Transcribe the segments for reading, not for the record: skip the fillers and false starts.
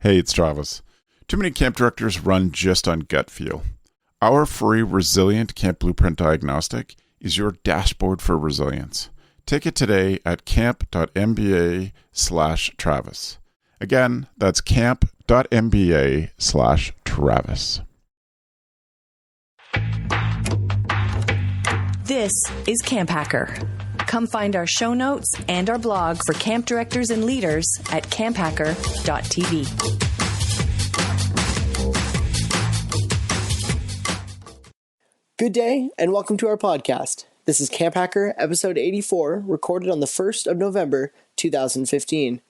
Hey, it's Travis. Too many camp directors run just on gut feel. Our free Resilient Camp Blueprint Diagnostic is your dashboard for resilience. Take it today at camp.mba/Travis. Again, that's camp.mba/Travis. This is CampHacker. Come find our show notes and our blog for camp directors and leaders at camphacker.tv. Good day, and welcome to our podcast. This is CampHacker, episode 84, recorded on the 1st of November, 2015.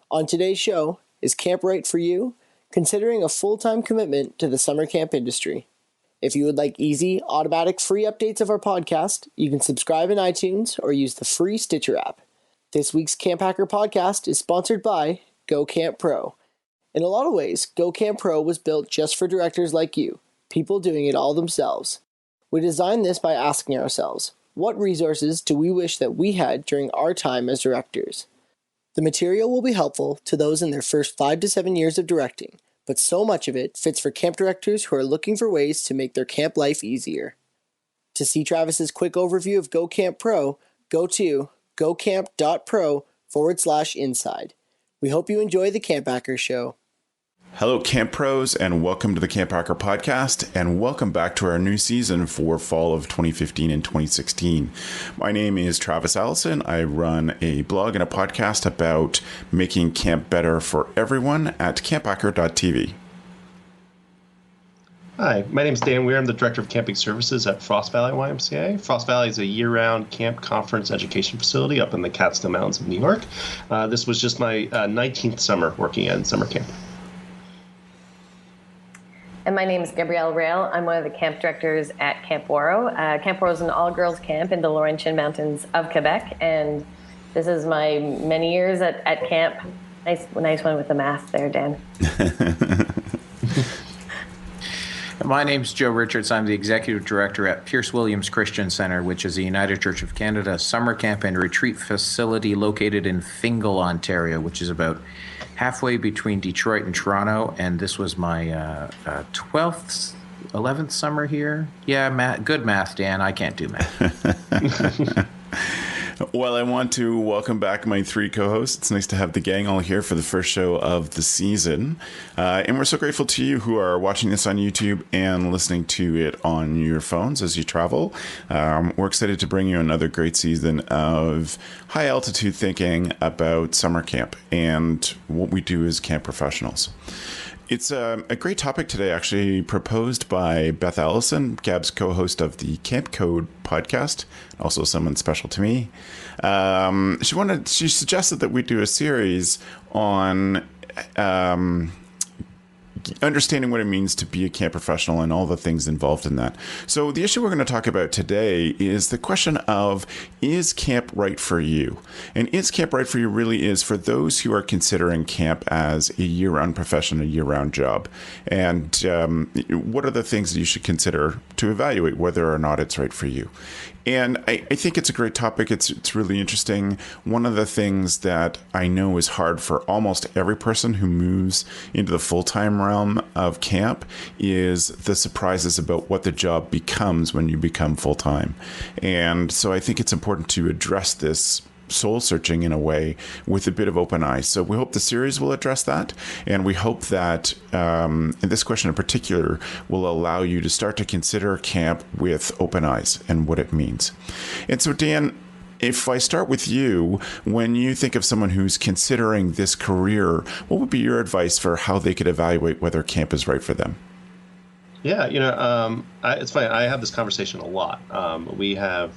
On today's show, is camp right for you? Considering a full-time commitment to the summer camp industry. If you would like easy, automatic, free updates of our podcast, you can subscribe in iTunes or use the free Stitcher app. This week's CampHacker podcast is sponsored by Go Camp Pro. In a lot of ways, Go Camp Pro was built just for directors like you, people doing it all themselves. We designed this by asking ourselves, what resources do we wish that we had during our time as directors? The material will be helpful to those in their first 5 to 7 years of directing, but so much of it fits for camp directors who are looking for ways to make their camp life easier. To see Travis's quick overview of Go Camp Pro, go to gocamp.pro/inside. We hope you enjoy the CampHacker show. Hello, Camp Pros, and welcome to the CampHacker podcast, and welcome back to our new season for fall of 2015 and 2016. My name is Travis Allison. I run a blog and a podcast about making camp better for everyone at camphacker.tv. Hi, my name is Dan Weir. I'm the Director of Camping Services at Frost Valley YMCA. Frost Valley is a year-round camp conference education facility up in the Catskill Mountains of New York. This was just my 19th summer working at summer camp. And my name is Gabrielle Rail. I'm one of the camp directors at Camp Waro. Camp Waro is an all-girls camp in the Laurentian Mountains of Quebec, and this is my many years at camp. Nice one with the math there, Dan. My name's Joe Richards. I'm the Executive Director at Pierce Williams Christian Centre, which is a United Church of Canada summer camp and retreat facility located in Fingal, Ontario, which is about halfway between Detroit and Toronto. And this was my 12th, 11th summer here. Yeah, good math, Dan. I can't do math. Well, I want to welcome back my 3 co-hosts. It's nice to have the gang all here for the first show of the season. And we're so grateful to you who are watching this on YouTube and listening to it on your phones as you travel. We're excited to bring you another great season of high altitude thinking about summer camp and what we do as camp professionals. It's a great topic today, actually proposed by Beth Allison, Gab's co-host of the Camp Code podcast, also someone special to me. She suggested that we do a series on understanding what it means to be a camp professional and all the things involved in that. So the issue we're going to talk about today is the question of, is camp right for you? And is camp right for you really is for those who are considering camp as a year-round profession, a year-round job. And what are the things that you should consider to evaluate whether or not it's right for you? And I think it's a great topic. It's really interesting. One of the things that I know is hard for almost every person who moves into the full-time realm of camp is the surprises about what the job becomes when you become full-time. And so I think it's important to address this soul searching in a way with a bit of open eyes. So we hope the series will address that. And we hope that this question in particular will allow you to start to consider camp with open eyes and what it means. And so, Dan, if I start with you, when you think of someone who's considering this career, what would be your advice for how they could evaluate whether camp is right for them? Yeah, it's funny. I have this conversation a lot. We have,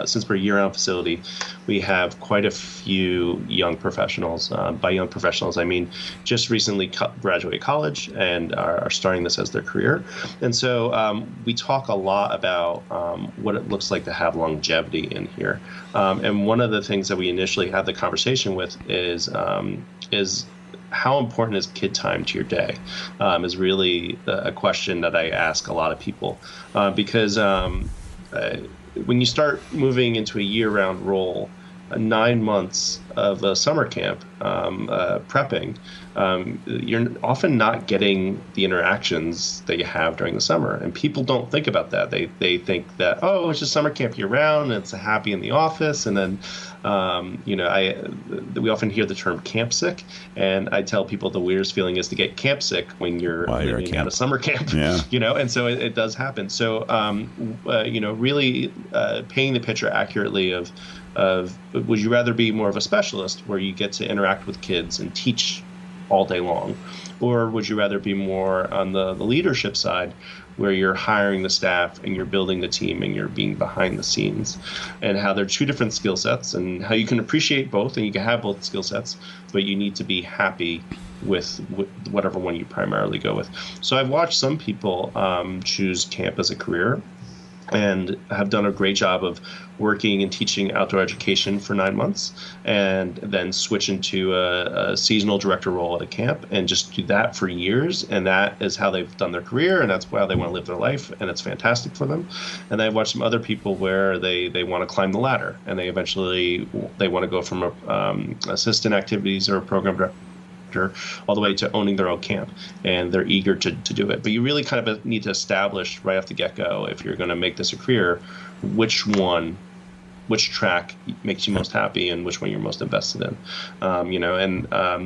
since we're a year-round facility, we have quite a few young professionals. By young professionals, I mean just recently graduated college and are starting this as their career. And so we talk a lot about what it looks like to have longevity in here. And one of the things that we initially had the conversation with is how important is kid time to your day is really a question that I ask a lot of people because when you start moving into a year-round role, 9 months of a summer camp prepping, you're often not getting the interactions that you have during the summer. And people don't think about that. They think that, oh, it's just summer camp year round, and it's happy in the office. And then, we often hear the term camp sick. And I tell people the weirdest feeling is to get camp sick when you're living at a summer camp, and so it does happen. So, really painting the picture accurately of would you rather be more of a specialist where you get to interact with kids and teach all day long, or would you rather be more on the leadership side where you're hiring the staff and you're building the team and you're being behind the scenes, and how they're two different skill sets and how you can appreciate both and you can have both skill sets, but you need to be happy with whatever one you primarily go with. So I've watched some people choose camp as a career and have done a great job of working and teaching outdoor education for 9 months, and then switch into a seasonal director role at a camp and just do that for years. And that is how they've done their career, and that's how they want to live their life, and it's fantastic for them. And I've watched some other people where they want to climb the ladder, and they want to go from assistant activities or a program director all the way to owning their own camp, and they're eager to do it. But you really kind of need to establish right off the get-go, if you're going to make this a career, which track makes you most happy and which one you're most invested in.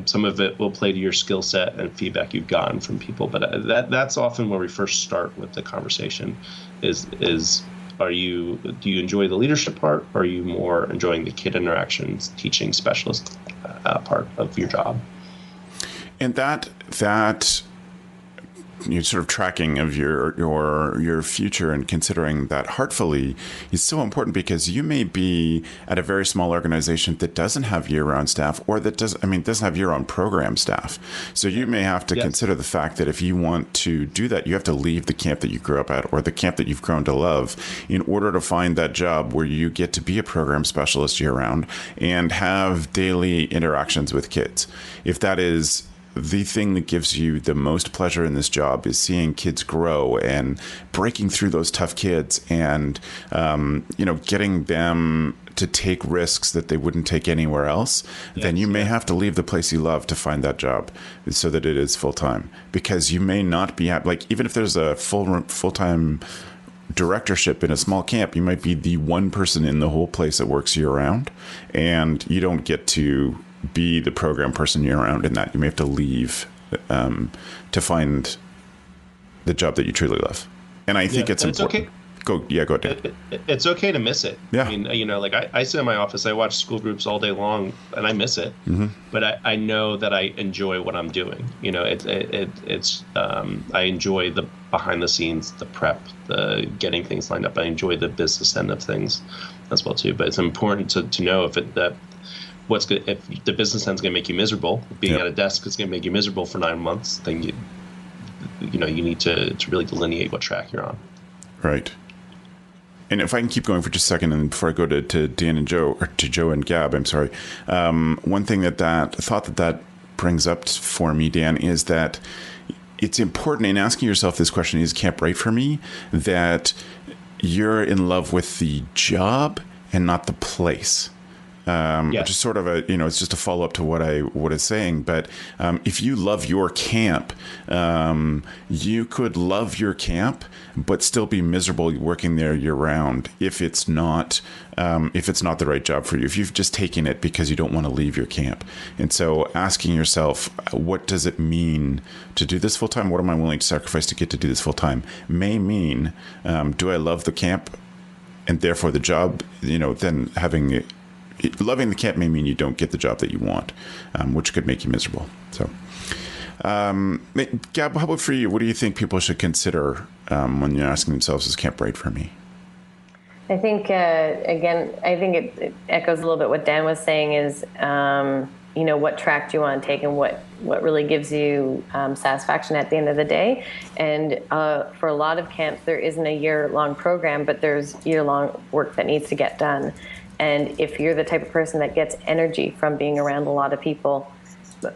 Some of it will play to your skill set and feedback you've gotten from people, but that's often where we first start with the conversation is do you enjoy the leadership part, or are you more enjoying the kid interactions, teaching specialist part of your job? And that sort of tracking of your future and considering that heartfully is so important, because you may be at a very small organization that doesn't have year-round staff, or that doesn't have year-round program staff. So you may have to consider the fact that if you want to do that, you have to leave the camp that you grew up at or the camp that you've grown to love in order to find that job where you get to be a program specialist year-round and have daily interactions with kids. If that is the thing that gives you the most pleasure in this job, is seeing kids grow and breaking through those tough kids and, getting them to take risks that they wouldn't take anywhere else, then you may have to leave the place you love to find that job so that it is full-time, because you may not be even if there's a full-time directorship in a small camp, you might be the one person in the whole place that works year round, and you don't get to be the program person year round in that. You may have to leave to find the job that you truly love. And I think it's important. Okay. Go ahead. It's okay to miss it. Yeah. I mean, I sit in my office, I watch school groups all day long, and I miss it. Mm-hmm. But I know that I enjoy what I'm doing. I enjoy the behind the scenes, the prep, the getting things lined up. I enjoy the business end of things as well too. But it's important to know if the business end's going to make you miserable, being at a desk is going to make you miserable for 9 months, then you need to really delineate what track you're on. Right. And if I can keep going for just a second, and before I go to Dan and Joe, or to Joe and Gab, I'm sorry. One thing that brings up for me, Dan, is that it's important in asking yourself this question, is camp right for me? That you're in love with the job and not the place. Which is sort of it's just a follow up to what I was saying. But if you love your camp, you could love your camp, but still be miserable working there year round if it's not the right job for you. If you've just taken it because you don't want to leave your camp. And so asking yourself, what does it mean to do this full time? What am I willing to sacrifice to get to do this full time? May mean, do I love the camp and therefore the job? Then loving the camp may mean you don't get the job that you want, which could make you miserable. So, Gab, how about for you? What do you think people should consider when you're asking themselves, is camp right for me? I think, it echoes a little bit what Dan was saying is, what track do you want to take and what really gives you satisfaction at the end of the day. And for a lot of camps, there isn't a year-long program, but there's year-long work that needs to get done. And if you're the type of person that gets energy from being around a lot of people,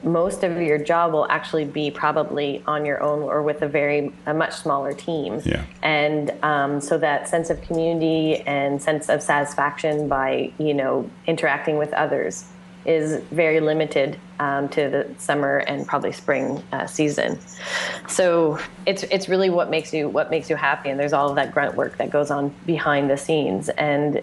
most of your job will actually be probably on your own or with a much smaller team. Yeah. And so that sense of community and sense of satisfaction by, interacting with others is very limited to the summer and probably spring season. So it's really what makes you happy. And there's all of that grunt work that goes on behind the scenes. And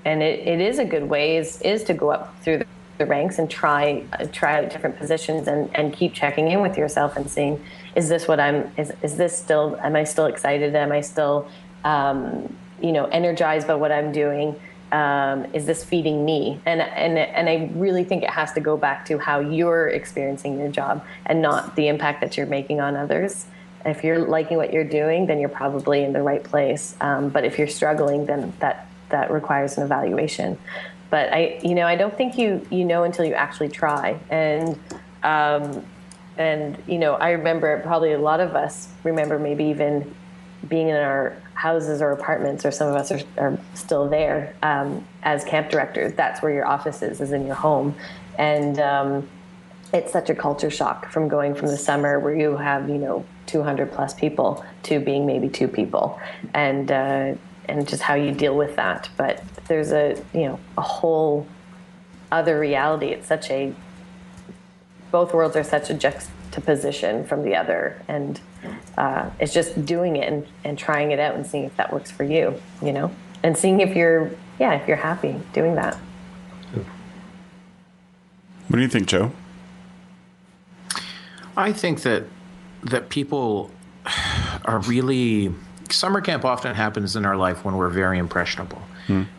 it is a good way is to go up through the ranks and try out different positions and keep checking in with yourself and seeing, is this what am I still excited? Am I still, energized by what I'm doing? Is this feeding me? And I really think it has to go back to how you're experiencing your job and not the impact that you're making on others. If you're liking what you're doing, then you're probably in the right place. But if you're struggling, then that requires an evaluation. But I don't think you know until you actually try. And I remember, probably a lot of us remember maybe even being in our houses or apartments, or some of us are still there as camp directors. That's where your office is in your home. And it's such a culture shock from going from the summer where you have 200 plus people to being maybe 2 people, and just how you deal with that. But there's a whole other reality. It's both worlds are such a juxtaposition from the other, and it's just doing it and trying it out and seeing if that works for you, and seeing if you're happy doing that. What do you think, Joe? I think that people are really, summer camp often happens in our life when we're very impressionable.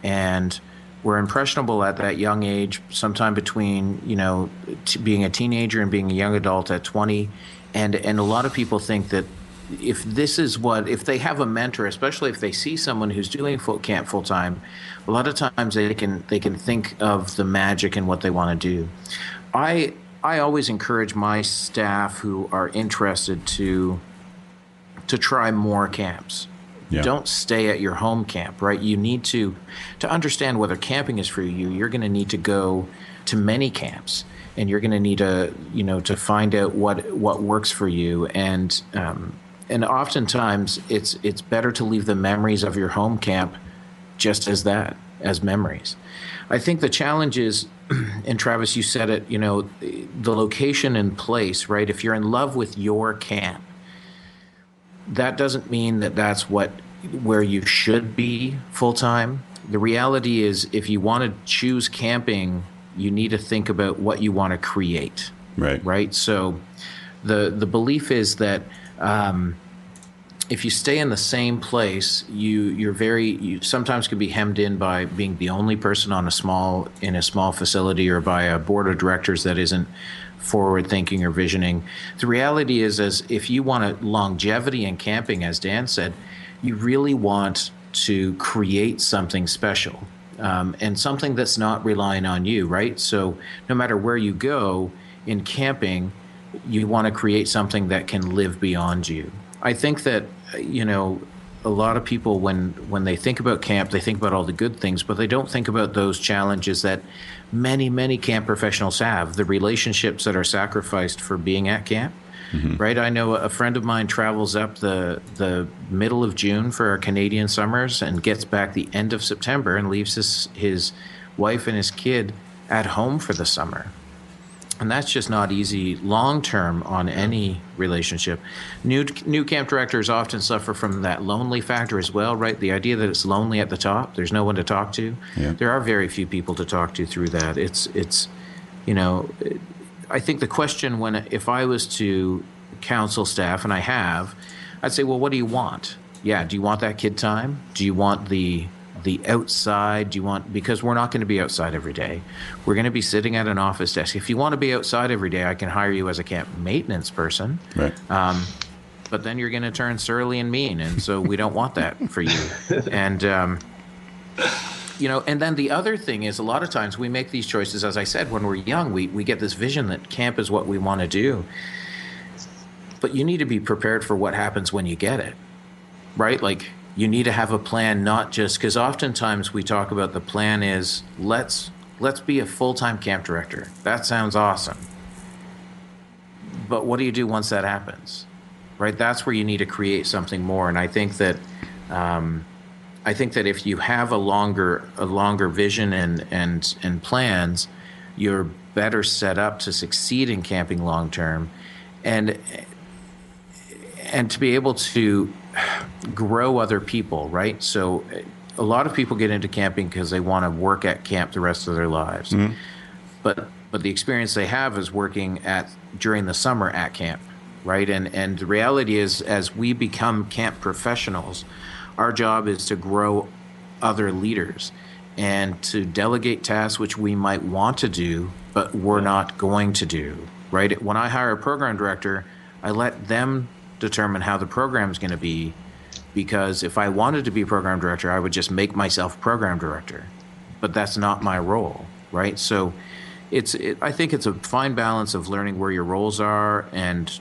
And we're impressionable at that young age, sometime between, being a teenager and being a young adult at 20. And a lot of people think that if they have a mentor, especially if they see someone who's doing camp full time, a lot of times they can think of the magic and what they want to do. I always encourage my staff who are interested to try more camps. Yeah. Don't stay at your home camp, right? You need to understand whether camping is for you. You're going to need to go to many camps, and you're going to need to find out what works for you. And oftentimes it's better to leave the memories of your home camp just as memories. I think the challenge is, and Travis, you said it, the location and place, right? If you're in love with your camp, that doesn't mean that's where you should be full time. The reality is, if you want to choose camping, you need to think about what you want to create. Right. So the belief is that if you stay in the same place, you sometimes can be hemmed in by being the only person in a small facility, or by a board of directors that isn't forward thinking or visioning. The reality is, as if you want a longevity in camping, as Dan said, you really want to create something special, and something that's not relying on you, right? So no matter where you go in camping, you want to create something that can live beyond you. I think that, a lot of people, when they think about camp, they think about all the good things, but they don't think about those challenges that many, many camp professionals have, the relationships that are sacrificed for being at camp, right? I know a friend of mine travels up the middle of June for our Canadian summers and gets back the end of September and leaves his wife and his kid at home for the summer. And that's just not easy long-term on any relationship. New camp directors often suffer from that lonely factor as well, right? The idea that it's lonely at the top, there's no one to talk to. Yeah. There are very few people to talk to through that. It's I think the question if I was to counsel staff, and I have, I'd say, well, what do you want? Yeah, do you want that kid time? Do you want the outside? Because we're not going to be outside every day. We're going to be sitting at an office desk. If you want to be outside every day, I can hire you as a camp maintenance person. Right. But then you're going to turn surly and mean, and so we don't want that for you. And and then the other thing is, a lot of times we make these choices, as I said, when we're young, we get this vision that camp is what we want to do. But you need to be prepared for what happens when you get it, right? Like, you need to have a plan, not just because oftentimes we talk about the plan is let's be a full-time camp director. That sounds awesome. But what do you do once that happens, right? That's where you need to create something more. And I think that if you have a longer vision and plans, you're better set up to succeed in camping long term, and to be able to grow other people, right? So a lot of people get into camping because they want to work at camp the rest of their lives. Mm-hmm. But the experience they have is working during the summer at camp, right? And the reality is, as we become camp professionals, our job is to grow other leaders and to delegate tasks which we might want to do, but we're not going to do, right? When I hire a program director, I let them determine how the program is going to be, because if I wanted to be program director, I would just make myself program director, but that's not my role, right? So I think it's a fine balance of learning where your roles are and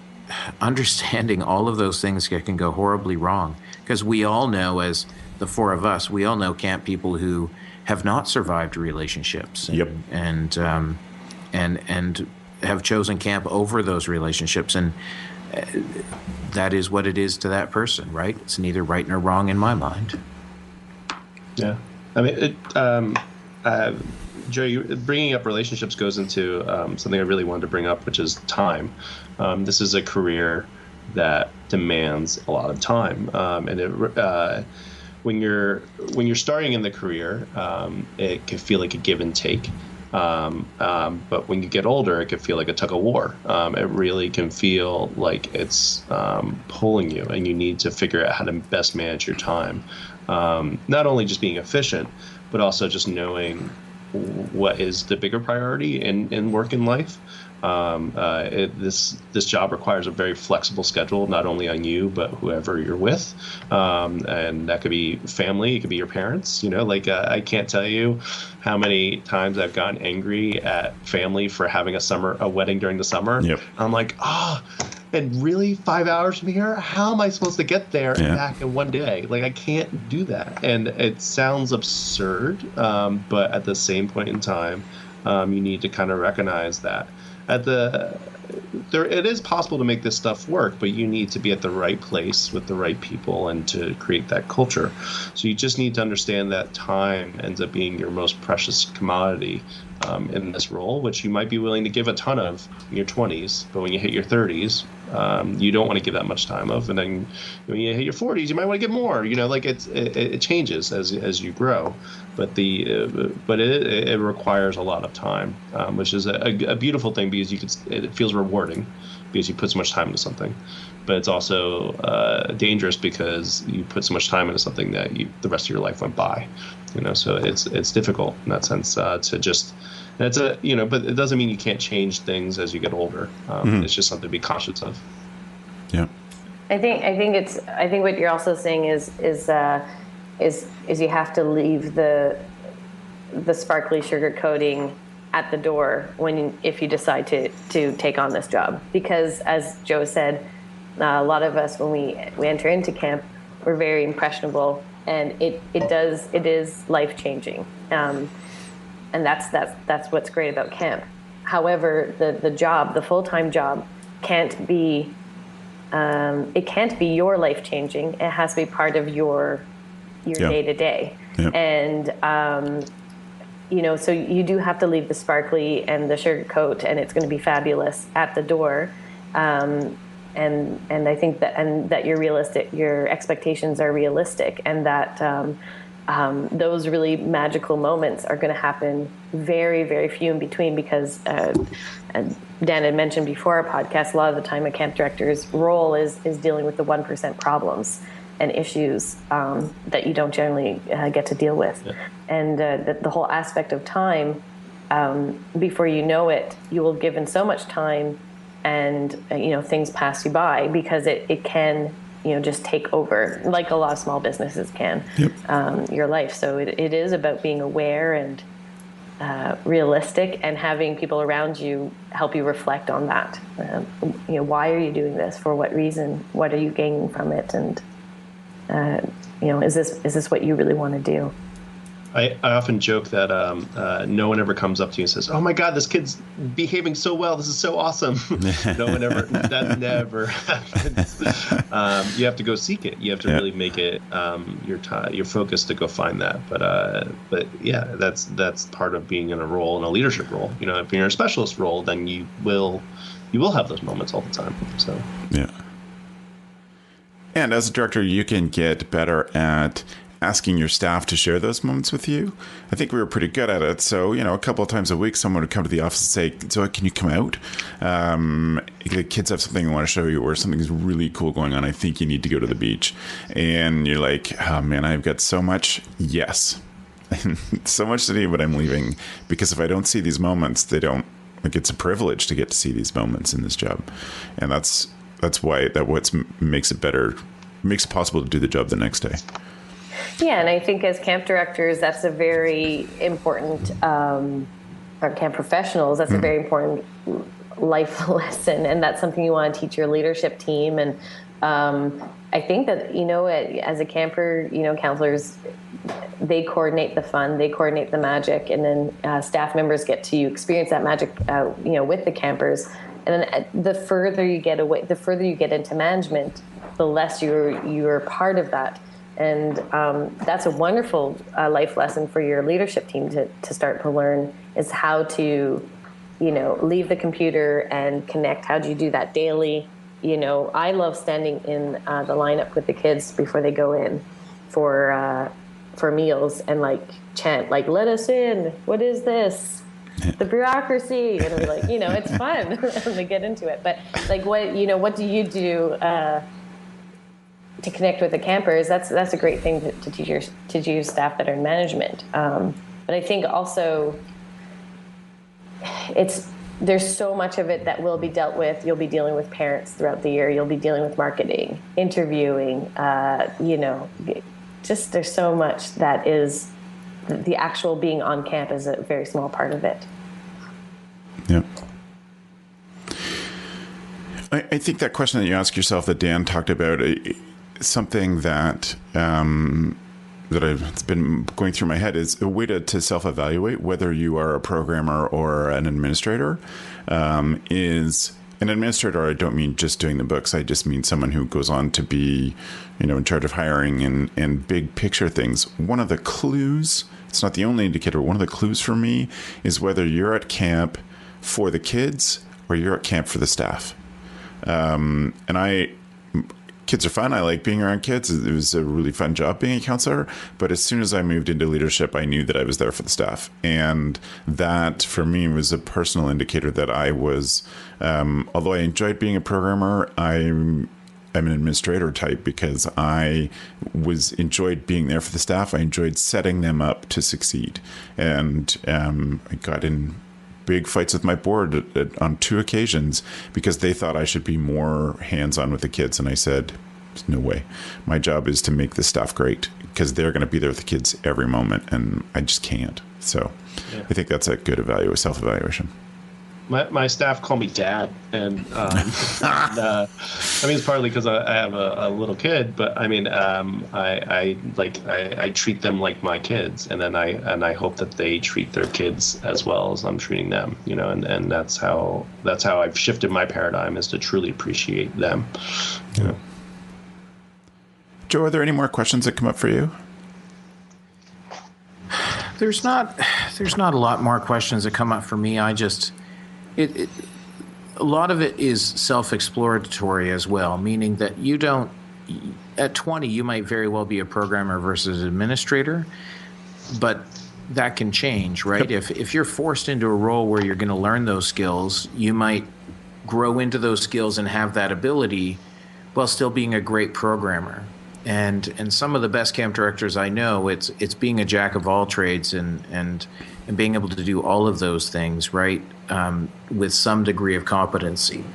understanding all of those things can go horribly wrong, because we all know, as the four of us, we all know camp people who have not survived relationships and have chosen camp over those relationships, and that is what it is to that person, right? It's neither right nor wrong in my mind. Yeah, I mean, Joe, bringing up relationships goes into something I really wanted to bring up, which is time. This is a career that demands a lot of time, and when you're starting in the career, it can feel like a give and take. But when you get older, it can feel like a tug of war. It really can feel like it's pulling you, and you need to figure out how to best manage your time. Not only just being efficient, but also just knowing what is the bigger priority in work and life. This job requires a very flexible schedule, not only on you, but whoever you're with. And that could be family, it could be your parents. I can't tell you how many times I've gotten angry at family for having a wedding during the summer. Yep. I'm like, and really 5 hours from here? How am I supposed to get there and back in one day? I can't do that. And it sounds absurd, but at the same point in time, you need to kind of recognize that. It is possible to make this stuff work, but you need to be at the right place with the right people and to create that culture. So you just need to understand that time ends up being your most precious commodity in this role, which you might be willing to give a ton of in your 20s, but when you hit your 30s, you don't want to give that much time of, and then when you hit your 40s, you might want to give more. It changes as you grow, but it requires a lot of time, which is a beautiful thing, because it feels rewarding because you put so much time into something, but it's also dangerous because you put so much time into something that the rest of your life went by. So it's difficult in that sense to just. But it doesn't mean you can't change things as you get older. It's just something to be conscious of. Yeah. I think what you're also saying is you have to leave the sparkly sugar coating at the door if you decide to take on this job, because as Joe said, a lot of us, when we enter into camp, we're very impressionable, and it is life changing. And that's what's great about camp. However, the full-time job can't be your life changing. It has to be part of your day to day. And so you do have to leave the sparkly and the sugar coat, and it's going to be fabulous at the door. And I think that you're realistic. Your expectations are realistic, and that. Those really magical moments are going to happen very, very few in between, because Dan had mentioned before our podcast, a lot of the time a camp director's role is dealing with the 1% problems and issues that you don't generally get to deal with. Yeah. And the whole aspect of time, before you know it, you will give in so much time, and things pass you by, because it can just take over, like a lot of small businesses can, your life. So it is about being aware and realistic, and having people around you help you reflect on that. Why are you doing this? For what reason? What are you gaining from it? And is this what you really want to do? I often joke that no one ever comes up to you and says, "Oh my God, this kid's behaving so well. This is so awesome." No one ever. That never happens. You have to go seek it. You have to really make it your focus to go find that. But yeah, that's part of being in a role, in a leadership role. You know, if you're in a specialist role, then you will have those moments all the time. So yeah. And as a director, you can get better at asking your staff to share those moments with you. I think we were pretty good at it. So, a couple of times a week, someone would come to the office and say, "So, can you come out? The kids have something I want to show you, or something's really cool going on. I think you need to go to the beach." And you're like, "Oh man, I've got so much." Yes. So much to do, but I'm leaving, because if I don't see these moments, it's a privilege to get to see these moments in this job. And that's what makes it possible to do the job the next day. Yeah, and I think as camp directors, that's a very important, or camp professionals, that's a very important life lesson, and that's something you want to teach your leadership team. And I think that, as a camper, counselors, they coordinate the fun, they coordinate the magic, and then staff members get to experience that magic, with the campers. And then the further you get away, the further you get into management, the less you're part of that. And that's a wonderful life lesson for your leadership team to start to learn, is how to, leave the computer and connect. How do you do that daily? I love standing in the lineup with the kids before they go in for meals and chant, "Let us in. What is this? The bureaucracy." And we're like, it's fun when they get into it. But what do you do to connect with the campers? That's a great thing to teach your staff that are in management. But I think also there's so much of it that will be dealt with. You'll be dealing with parents throughout the year. You'll be dealing with marketing, interviewing. Just there's so much that is the actual being on camp is a very small part of it. Yeah. I think that question that you ask yourself that Dan talked about, something that it's been going through my head, is a way to self-evaluate whether you are a programmer or an administrator. Is an administrator, I don't mean just doing the books. I just mean someone who goes on to be, in charge of hiring and big picture things. One of the clues, it's not the only indicator, one of the clues for me is whether you're at camp for the kids or you're at camp for the staff. Kids are fun. I like being around kids. It was a really fun job being a counselor. But as soon as I moved into leadership, I knew that I was there for the staff. And that, for me, was a personal indicator that I was, although I enjoyed being a programmer, I'm an administrator type, because I enjoyed being there for the staff. I enjoyed setting them up to succeed. And I got in big fights with my board on 2 occasions because they thought I should be more hands-on with the kids. And I said, no way. My job is to make the staff great, because they're going to be there with the kids every moment, and I just can't. So yeah. I think that's a good self-evaluation. My staff call me Dad, and it's partly because I have a little kid, but I treat them like my kids, and then I hope that they treat their kids as well as I'm treating them, and that's how I've shifted my paradigm, is to truly appreciate them. Joe, are there any more questions that come up for you? There's not a lot more questions that come up for me. I just. A lot of it is self-exploratory as well, meaning that you don't, at 20, you might very well be a programmer versus administrator, but that can change, right? Yep. If you're forced into a role where you're going to learn those skills, you might grow into those skills and have that ability while still being a great programmer. And some of the best camp directors I know, it's being a jack of all trades and being able to do all of those things, right, with some degree of competency.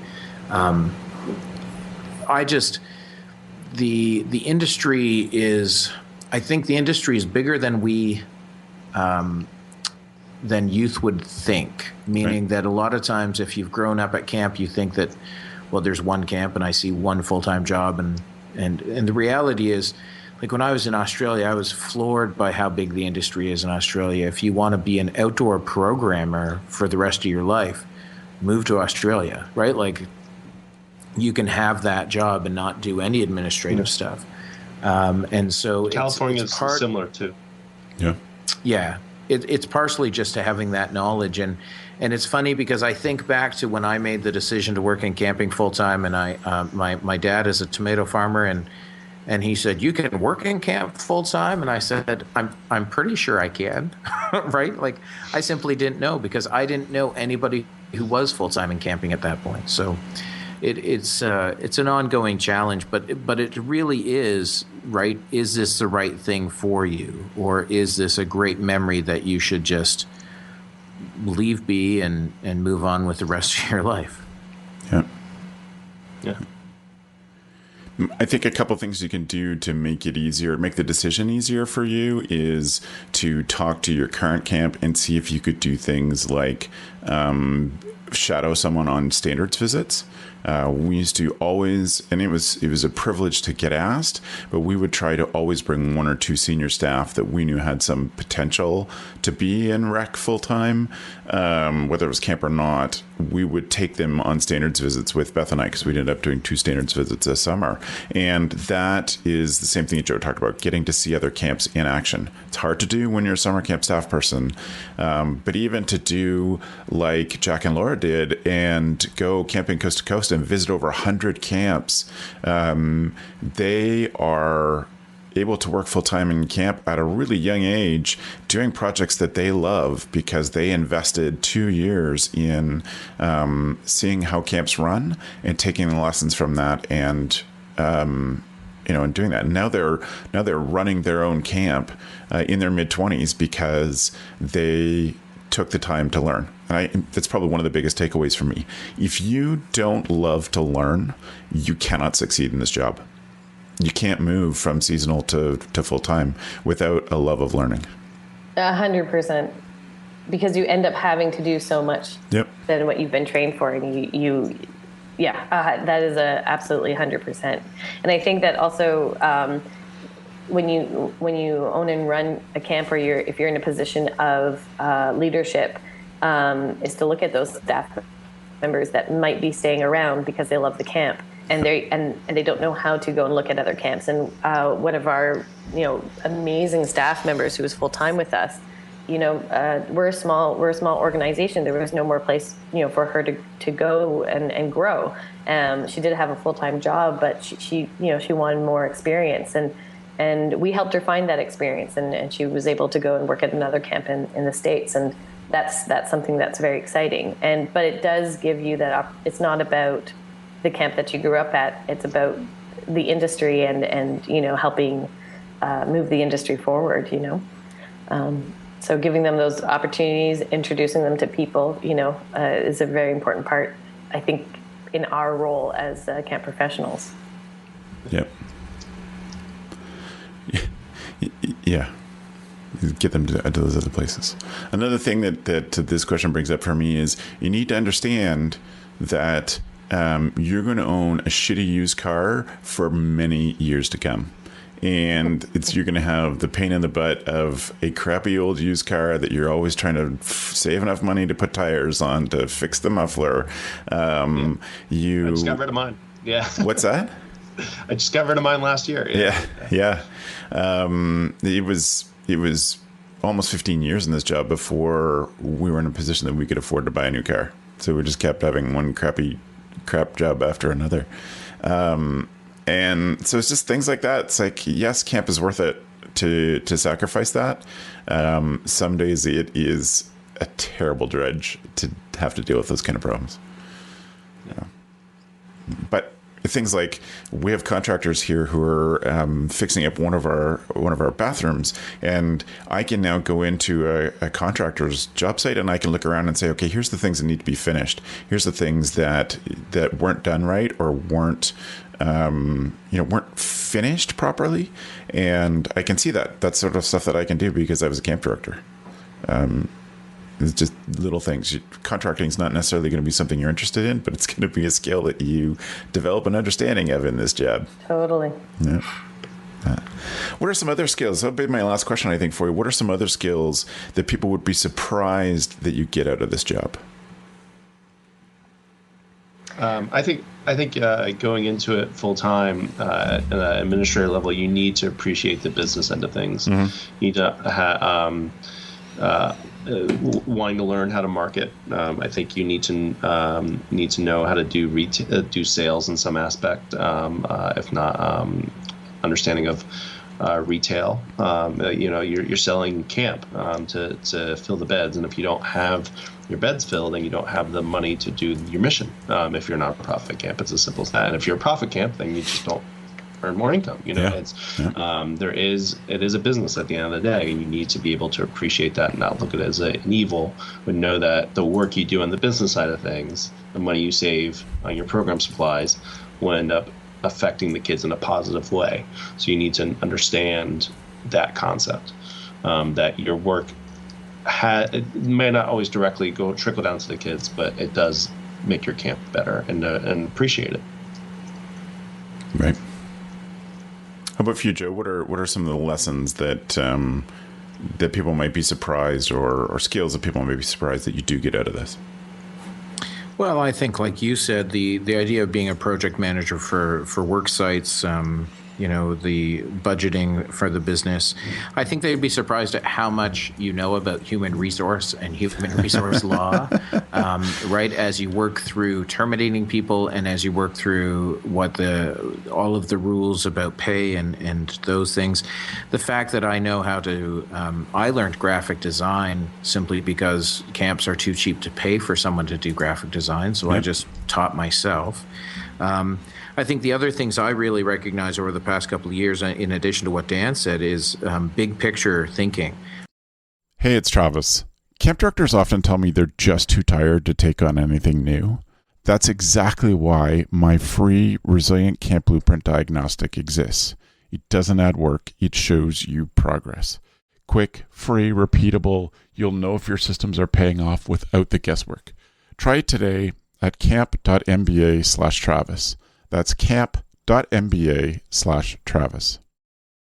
The industry is, I think the industry is bigger than than youth would think, meaning right. that a lot of times if you've grown up at camp, you think that, well, there's one camp and I see one full-time job, and the reality is like when I was in Australia, I was floored by how big the industry is in Australia. If you want to be an outdoor programmer for the rest of your life, move to Australia, right? Like you can have that job and not do any administrative stuff. And so California it's is similar too. Yeah. Yeah. It's partially just to having that knowledge. And it's funny because I think back to when I made the decision to work in camping full time, and my dad is a tomato farmer, and he said, "You can work in camp full time?" And I said, I'm pretty sure I can, right? Like I simply didn't know because I didn't know anybody who was full time in camping at that point. So it's an ongoing challenge, but it really is, right? Is this the right thing for you, or is this a great memory that you should just leave be and move on with the rest of your life? Yeah. Yeah. I think a couple things you can do to make it easier, make the decision easier for you, is to talk to your current camp and see if you could do things like shadow someone on standards visits. We used to always, and it was a privilege to get asked, but we would try to always bring one or two senior staff that we knew had some potential to be in rec full time, whether it was camp or not. We would take them on standards visits with Beth and I, because we ended up doing 2 standards visits this summer. And that is the same thing that Joe talked about, getting to see other camps in action. It's hard to do when you're a summer camp staff person, but even to do like Jack and Laura did and go camping coast to coast and visit over 100 camps, they are able to work full-time in camp at a really young age, doing projects that they love because they invested 2 years in seeing how camps run and taking the lessons from that and and doing that. And now they're running their own camp in their mid-20s because they took the time to learn. And that's probably one of the biggest takeaways for me. If you don't love to learn, you cannot succeed in this job. You can't move from seasonal to full-time without a love of learning. 100%. Because you end up having to do so much than what you've been trained for. And that is absolutely 100%. And I think that also when you own and run a camp, or if you're in a position of leadership, is to look at those staff members that might be staying around because they love the camp. And they don't know how to go and look at other camps. And one of our amazing staff members who was full time with us, we're a small organization. There was no more place for her to go and grow. She did have a full time job, but she wanted more experience, and we helped her find that experience, and she was able to go and work at another camp in the States, and that's something that's very exciting. But it does give you that. It's not about the camp that you grew up at. It's about the industry and helping move the industry forward. So giving them those opportunities, introducing them to people, is a very important part, I think, in our role as camp professionals. Yep. Yeah. Get them to those other places. Another thing that this question brings up for me is you need to understand that you're going to own a shitty used car for many years to come. And you're going to have the pain in the butt of a crappy old used car that you're always trying to save enough money to put tires on to fix the muffler. I just got rid of mine. Yeah. What's that? I just got rid of mine last year. Yeah. It was almost 15 years in this job before we were in a position that we could afford to buy a new car. So we just kept having one crap job after another. And so it's just things like that. It's like, yes, camp is worth it to sacrifice that. Some days it is a terrible dredge to have to deal with those kind of problems. Yeah. But things like we have contractors here who are fixing up one of our bathrooms, and I can now go into a contractor's job site and I can look around and say, okay, here's the things that need to be finished. Here's the things that weren't done right or weren't finished properly, and I can see that. That's sort of stuff that I can do because I was a camp director. It's just little things. Contracting is not necessarily going to be something you're interested in, but it's going to be a skill that you develop an understanding of in this job. Totally. Yeah. What are some other skills? That'll be my last question, I think, for you. What are some other skills that people would be surprised that you get out of this job? I think going into it full time at the administrator level, you need to appreciate the business end of things. You need to wanting to learn how to market. I think you need to know how to do sales in some aspect, if not understanding of retail. You're selling camp to fill the beds, and if you don't have your beds filled, and you don't have the money to do your mission, if you're not a profit camp, it's as simple as that. And if you're a profit camp, then you just don't earn more income. It is a business at the end of the day, and you need to be able to appreciate that and not look at it as an evil, but know that the work you do on the business side of things, the money you save on your program supplies, will end up affecting the kids in a positive way. So you need to understand that concept, that your work it may not always directly trickle down to the kids, but it does make your camp better and appreciate it. Right. How about for you, Joe? What are some of the lessons that that people might be surprised, or skills that people might be surprised that you do get out of this? Well, I think, like you said, the idea of being a project manager for work sites, the budgeting for the business, I think they'd be surprised at how much you know about human resource and human resource law, right? As you work through terminating people, and as you work through all of the rules about pay and those things. The fact that I know how to, I learned graphic design simply because camps are too cheap to pay for someone to do graphic design, so I just taught myself. I think the other things I really recognize over the past couple of years, in addition to what Dan said, is big picture thinking. Hey, it's Travis. Camp directors often tell me they're just too tired to take on anything new. That's exactly why my free Resilient Camp Blueprint Diagnostic exists. It doesn't add work, it shows you progress. Quick, free, repeatable, you'll know if your systems are paying off without the guesswork. Try it today at camp.mba/Travis. That's camp.mba/Travis.